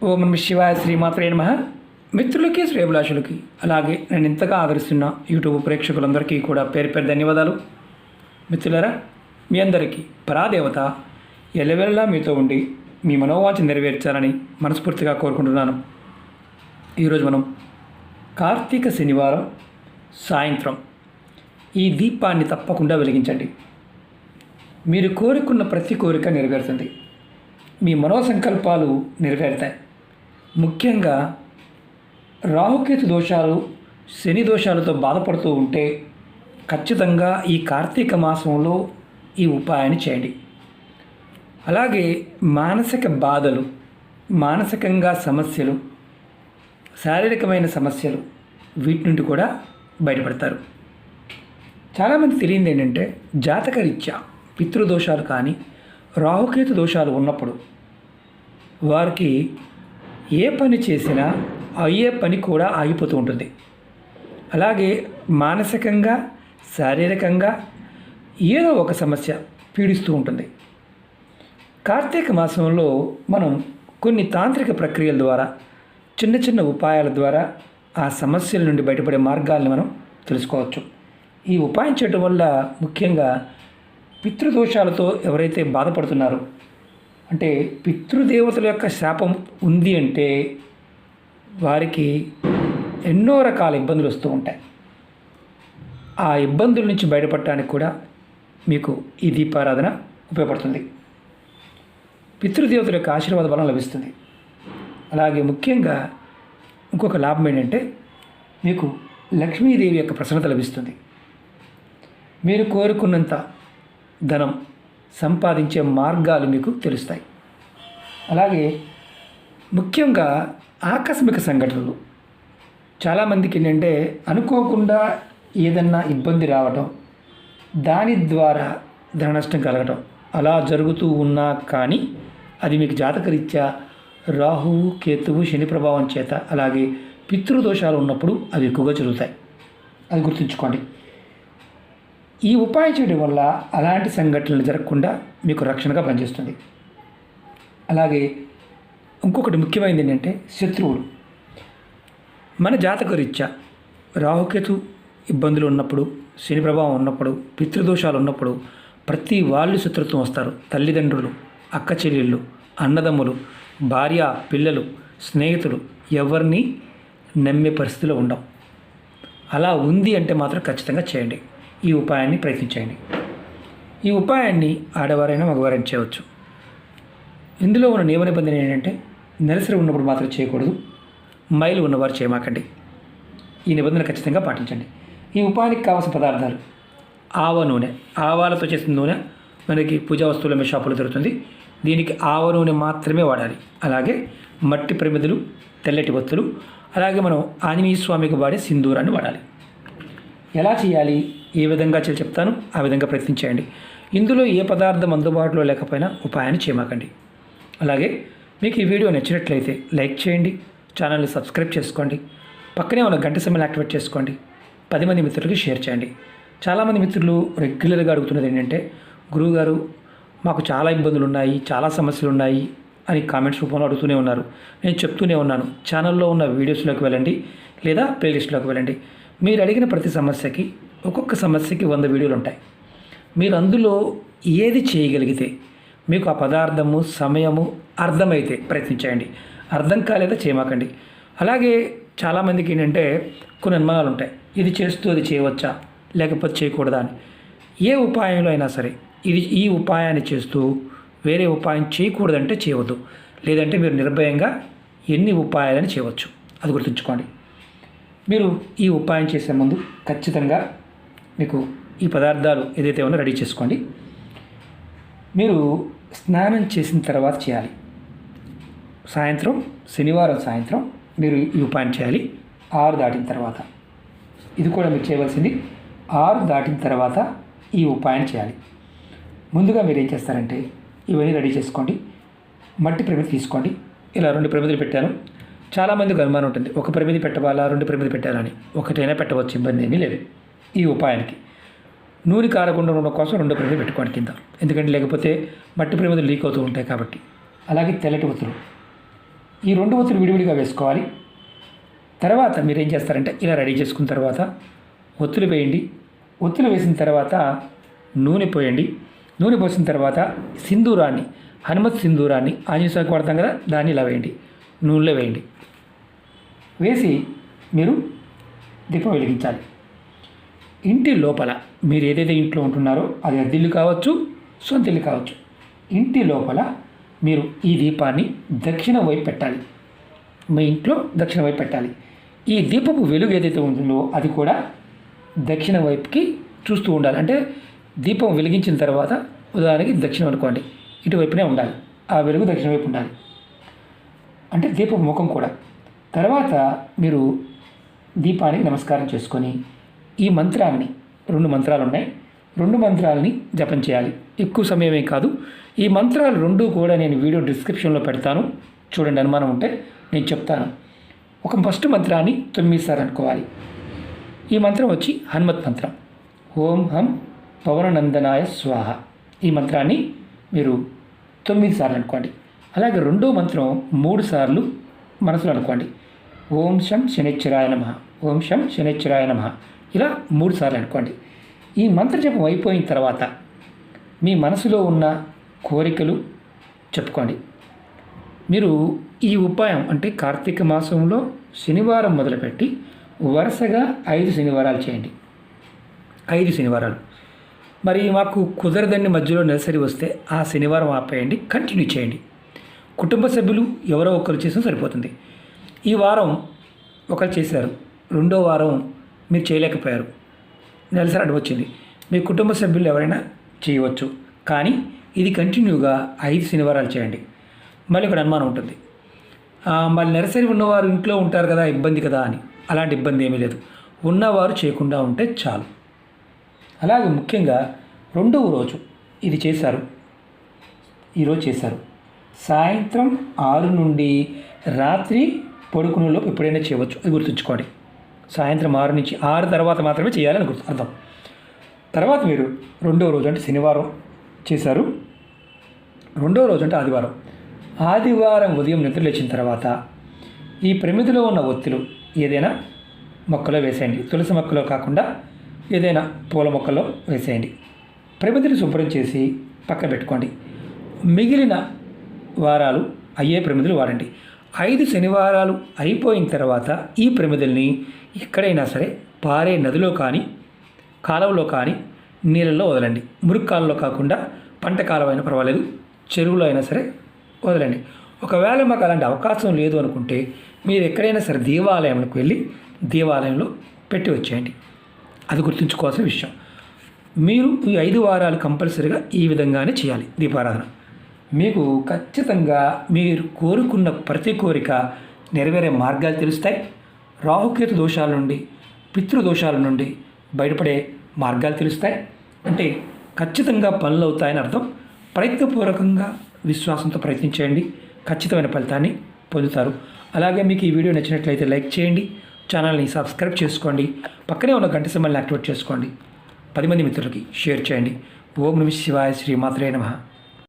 ఓం నమ శివాయ శ్రీమాత్రే నమః. మిత్రులకి శ్రేభిలాషులకి అలాగే నేను ఇంతగా ఆదరిస్తున్న యూట్యూబ్ ప్రేక్షకులందరికీ కూడా పేరు పేరు ధన్యవాదాలు. మిత్రులారా, మీ అందరికీ పరాదేవత ఎల్లవెల్లా మీతో ఉండి మీ మనోవాంఛ నెరవేర్చాలని మనస్ఫూర్తిగా కోరుకుంటున్నాను. ఈరోజు మనం కార్తీక శనివారం సాయంత్రం ఈ దీపాన్ని తప్పకుండా వెలిగించండి. మీరు కోరుకున్న ప్రతి కోరిక నెరవేరుతుంది. మీ మనోసంకల్పాలు నెరవేరుతాయి. ముఖ్యంగా రాహుకేతు దోషాలు, శని దోషాలతో బాధపడుతూ ఉంటే ఖచ్చితంగా ఈ కార్తీక మాసంలో ఈ ఉపాయాన్ని చేయండి. అలాగే మానసిక బాధలు, మానసికంగా సమస్యలు, శారీరకమైన సమస్యలు వీటి నుండి కూడా బయటపడతారు. చాలామంది తెలియంది ఏంటంటే జాతకరీత్యా పితృదోషాలు కానీ రాహుకేతు దోషాలు ఉన్నప్పుడు వారికి ఏ పని చేసినా అయ్యే పని కూడా ఆగిపోతూ ఉంటుంది. అలాగే మానసికంగా, శారీరకంగా ఏదో ఒక సమస్య పీడిస్తూ ఉంటుంది. కార్తీక మాసంలో మనం కొన్ని తాంత్రిక ప్రక్రియల ద్వారా, చిన్న చిన్న ఉపాయాల ద్వారా ఆ సమస్యల నుండి బయటపడే మార్గాలను మనం తెలుసుకోవచ్చు. ఈ ఉపాయం చేయడం వల్ల ముఖ్యంగా పితృదోషాలతో ఎవరైతే బాధపడుతున్నారో, అంటే పితృదేవతల యొక్క శాపం ఉంది అంటే వారికి ఎన్నో రకాల ఇబ్బందులు వస్తూ ఉంటాయి. ఆ ఇబ్బందుల నుంచి బయటపడటానికి కూడా మీకు ఈ దీపారాధన ఉపయోగపడుతుంది. పితృదేవతల యొక్క ఆశీర్వాద బలం లభిస్తుంది. అలాగే ముఖ్యంగా ఇంకొక లాభం ఏంటంటే మీకు లక్ష్మీదేవి యొక్క ప్రసన్నత లభిస్తుంది. మీరు కోరుకున్నంత ధనం సంపాదించే మార్గాలు మీకు తెలుస్తాయి. అలాగే ముఖ్యంగా ఆకస్మిక సంఘటనలు, చాలామందికి ఏంటంటే అనుకోకుండా ఏదన్నా ఇబ్బంది రావటం, దాని ద్వారా ధన నష్టం కలగటం అలా జరుగుతూ ఉన్నా కానీ అది మీకు జాతకరీత్యా రాహువు, కేతువు, శని ప్రభావం చేత, అలాగే పితృదోషాలు ఉన్నప్పుడు అవి ఎక్కువగా జరుగుతాయి. అది గుర్తుంచుకోండి. ఈ ఉపాయం చేయడం వల్ల అలాంటి సంఘటనలు జరగకుండా మీకు రక్షణగా పనిచేస్తుంది. అలాగే ఇంకొకటి ముఖ్యమైనది ఏంటంటే శత్రువులు. మన జాతకరీత్యా రాహుకేతు ఇబ్బందులు ఉన్నప్పుడు, శని ప్రభావం ఉన్నప్పుడు, పితృదోషాలు ఉన్నప్పుడు ప్రతి వాళ్ళు శత్రుత్వం వస్తారు. తల్లిదండ్రులు, అక్క చెల్లెళ్ళు, అన్నదమ్ములు, భార్య, పిల్లలు, స్నేహితులు ఎవరిని నమ్మే పరిస్థితిలో ఉండవు. అలా ఉంది అంటే మాత్రం ఖచ్చితంగా చేయండి. ఈ ఉపాయాన్ని ప్రయత్నించండి. ఈ ఉపాయాన్ని ఆడవారైనా మగవారైనా చేయవచ్చు. ఇందులో ఉన్న నియమ నిబంధన ఏంటంటే నెలసరి ఉన్నప్పుడు మాత్రం చేయకూడదు, మైలు ఉన్నవారు చేయమాకండి. ఈ నిబంధన ఖచ్చితంగా పాటించండి. ఈ ఉపాయానికి కావాల్సిన పదార్థాలు: ఆవ నూనె, ఆవాలతో చేసిన నూనె మనకి పూజా వస్తువుల మీద షాపులో దొరుకుతుంది. దీనికి ఆవ నూనె మాత్రమే వాడాలి. అలాగే మట్టి ప్రమిదలు, తెల్లటి బొత్తులు, అలాగే మనం ఆంజనేయ స్వామికి వాడే సింధూరాన్ని వాడాలి. ఎలా చేయాలి, ఏ విధంగా చేయాలి చెప్తాను. ఆ విధంగా ప్రయత్నించేయండి. ఇందులో ఏ పదార్థం అందుబాటులో లేకపోయినా ఉపాయాన్ని చేయమాకండి. అలాగే మీకు ఈ వీడియో నచ్చినట్లయితే లైక్ చేయండి, ఛానల్ని సబ్స్క్రైబ్ చేసుకోండి, పక్కనే ఉన్న గంట సింబల్ యాక్టివేట్ చేసుకోండి, 10 మంది మిత్రులకి షేర్ చేయండి. చాలామంది మిత్రులు రెగ్యులర్గా అడుగుతున్నది ఏంటంటే గురువుగారు మాకు చాలా ఇబ్బందులు ఉన్నాయి, చాలా సమస్యలు ఉన్నాయి అని కామెంట్స్ రూపంలో అడుగుతూనే ఉన్నారు. నేను చెప్తూనే ఉన్నాను, ఛానల్లో ఉన్న వీడియోస్లోకి వెళ్ళండి లేదా ప్లేలిస్ట్లోకి వెళ్ళండి. మీరు అడిగిన ప్రతి సమస్యకి, ఒక్కొక్క సమస్యకి 100 వీడియోలు ఉంటాయి. మీరు అందులో ఏది చేయగలిగితే, మీకు ఆ పదార్థము, సమయము అర్థమైతే ప్రయత్నించండి. అర్థం కాలేదా చేయమాకండి. అలాగే చాలామందికి ఏంటంటే కొన్ని అనుమానాలు ఉంటాయి. ఇది చేస్తూ అది చేయవచ్చా లేకపోతే చేయకూడదా అని. ఏ ఉపాయంలో అయినా సరే ఈ ఉపాయాన్ని చేస్తూ వేరే ఉపాయం చేయకూడదంటే చేయవద్దు. లేదంటే మీరు నిర్భయంగా ఎన్ని ఉపాయాలని చేయవచ్చు. అది గుర్తుంచుకోండి. మీరు ఈ ఉపాయం చేసే ముందు ఖచ్చితంగా మీకు ఈ పదార్థాలు ఏదైతే ఉన్నా రెడీ చేసుకోండి. మీరు స్నానం చేసిన తర్వాత చేయాలి. సాయంత్రం, శనివారం సాయంత్రం మీరు ఈ ఉపాయం చేయాలి 6 దాటిన తర్వాత. ఇది కూడా మీరు చేయవలసింది 6 దాటిన తర్వాత ఈ ఉపాయం చేయాలి. ముందుగా మీరు ఏం చేస్తారంటే ఇవన్నీ రెడీ చేసుకోండి. మట్టి ప్రమిది తీసుకోండి. ఇలా 2 ప్రమిదలు పెట్టాను. చాలామందికి అనుమానం ఉంటుంది, ఒక ప్రమిది పెట్టవాలా 2 ప్రమిది పెట్టాలని. ఒకటైనా పెట్టవచ్చు, ఇబ్బంది ఏమీ లేదు. ఈ ఉపాయానికి నూనె కారకుండా ఉండడం కోసం 2 ప్రమిదలు పెట్టుకోండి కింద. ఎందుకంటే లేకపోతే మట్టి ప్రమిదలు లీక్ అవుతూ ఉంటాయి కాబట్టి. అలాగే తెల్లటి ఒత్తులు ఈ 2 ఒత్తులు విడివిడిగా వేసుకోవాలి. తర్వాత మీరు ఏం చేస్తారంటే ఇలా రెడీ చేసుకున్న తర్వాత ఒత్తులు వేయండి. ఒత్తులు వేసిన తర్వాత నూనె పోయండి. నూనె పోసిన తర్వాత సింధూరాన్ని, హనుమత్ సింధూరాన్ని ఆంజనేయ స్వామికి వాడతాం కదా, దాన్ని ఇలా వేయండి, నూనెలో వేయండి. వేసి మీరు దీపం వెలిగించాలి. ఇంటి లోపల మీరు ఏదైతే ఇంట్లో ఉంటున్నారో అది అద్దిల్లు కావచ్చు, సొంత ఇల్లు కావచ్చు, ఇంటి లోపల మీరు ఈ దీపాన్ని దక్షిణ వైపు పెట్టాలి. మీ ఇంట్లో దక్షిణ వైపు పెట్టాలి. ఈ దీపపు వెలుగు ఏదైతే ఉంటుందో అది కూడా దక్షిణ వైపుకి చూస్తూ ఉండాలి. అంటే దీపం వెలిగించిన తర్వాత ఉదాహరణకి దక్షిణం అనుకోండి, ఇటువైపునే ఉండాలి. ఆ వెలుగు దక్షిణ వైపు ఉండాలి. అంటే దీపపు ముఖం కూడా. తర్వాత మీరు దీపానికి నమస్కారం చేసుకొని ఈ మంత్రాన్ని, 2 మంత్రాలు ఉన్నాయి, 2 మంత్రాలని జపం చేయాలి. ఎక్కువ సమయమే కాదు. ఈ మంత్రాలు 2 కూడా నేను వీడియో డిస్క్రిప్షన్లో పెడతాను, చూడండి. అనుమానం ఉంటే నేను చెప్తాను. ఒక ఫస్ట్ మంత్రాన్ని 9 సార్లు అనుకోవాలి. ఈ మంత్రం వచ్చి హనుమత్ మంత్రం. ఓం హం పవననందనాయ స్వాహ. ఈ మంత్రాన్ని మీరు 9 సార్లు అనుకోండి. అలాగే 2వ మంత్రం 3 సార్లు మనసులో అనుకోండి. ఓం శం శనిశ్చరాయ నమః, ఓం శం శనిశ్చరాయ నమః. ఇలా 3 సార్లు అనుకోండి. ఈ మంత్రజపం అయిపోయిన తర్వాత మీ మనసులో ఉన్న కోరికలు చెప్పుకోండి. మీరు ఈ ఉపాయం అంటే కార్తీక మాసంలో శనివారం మొదలుపెట్టి వరుసగా 5 శనివారాలు చేయండి. 5 శనివారాలు. మరి మాకు కుదరదని మధ్యలో నెలసరి వస్తే ఆ శనివారం ఆపేయండి, కంటిన్యూ చేయండి. కుటుంబ సభ్యులు ఎవరో ఒకరు చేసినా సరిపోతుంది. ఈ వారం ఒకరు చేశారు, 2వ వారం మీరు చేయలేకపోయారు, నెలసరి అడ్డు వచ్చింది, మీ కుటుంబ సభ్యులు ఎవరైనా చేయవచ్చు. కానీ ఇది కంటిన్యూగా 5 శనివారాలు చేయండి. మళ్ళీ ఇక్కడ అనుమానం ఉంటుంది, మళ్ళీ నెలసరి ఉన్నవారు ఇంట్లో ఉంటారు కదా, ఇబ్బంది కదా అని. అలాంటి ఇబ్బంది ఏమీ లేదు, ఉన్నవారు చేయకుండా ఉంటే చాలు. అలాగే ముఖ్యంగా 2వ రోజు ఇది చేశారు, ఈరోజు చేశారు, సాయంత్రం 6 నుండి రాత్రి పడుకునేలోపు ఎప్పుడైనా చేయవచ్చు, అది గుర్తుంచుకోండి. సాయంత్రం 6 నుంచి 6 తర్వాత మాత్రమే చేయాలని అర్థం. తర్వాత మీరు 2వ రోజు అంటే శనివారం చేశారు, 2వ రోజు అంటే ఆదివారం ఉదయం నిద్ర లేచిన తర్వాత ఈ ప్రమిదిలో ఉన్న ఒత్తులు ఏదైనా మొక్కలో వేసేయండి. తులసి మొక్కలో కాకుండా ఏదైనా పూల మొక్కల్లో వేసేయండి. ప్రమిదిని శుభ్రం చేసి పక్క పెట్టుకోండి. మిగిలిన వారాలు అయ్యే ప్రమిదలు వాడండి. 5 శనివారాలు అయిపోయిన తర్వాత ఈ ప్రమిదల్ని ఎక్కడైనా సరే పారే నదిలో కానీ కాలువలో కానీ నీళ్ళల్లో వదలండి. మురుగు కాలంలో కాకుండా పంట కాలం అయినా పర్వాలేదు, చెరువులో అయినా సరే వదలండి. ఒకవేళ మాకు అలాంటి అవకాశం లేదు అనుకుంటే మీరు ఎక్కడైనా సరే దేవాలయంలోకి వెళ్ళి దేవాలయంలో పెట్టి వచ్చేయండి. అది గుర్తుంచుకోవాల్సిన విషయం. మీరు ఈ 5 వారాలు కంపల్సరీగా ఈ విధంగానే చేయాలి దీపారాధన. మీకు ఖచ్చితంగా మీరు కోరుకున్న ప్రతి కోరిక నెరవేరే మార్గాలు తెలుస్తాయి. రాహుకేతు దోషాల నుండి, పితృదోషాల నుండి బయటపడే మార్గాలు తెలుస్తాయి. అంటే ఖచ్చితంగా పనులు అవుతాయని అర్థం. ప్రయత్నపూర్వకంగా విశ్వాసంతో ప్రయత్నించేయండి, ఖచ్చితమైన ఫలితాన్ని పొందుతారు. అలాగే మీకు ఈ వీడియో నచ్చినట్లయితే లైక్ చేయండి, ఛానల్ని సబ్స్క్రైబ్ చేసుకోండి, పక్కనే ఉన్న గంట సింబల్ని యాక్టివేట్ చేసుకోండి, 10 మంది మిత్రులకి షేర్ చేయండి. ఓం నమః శివాయ, శ్రీమాత్రే నమః.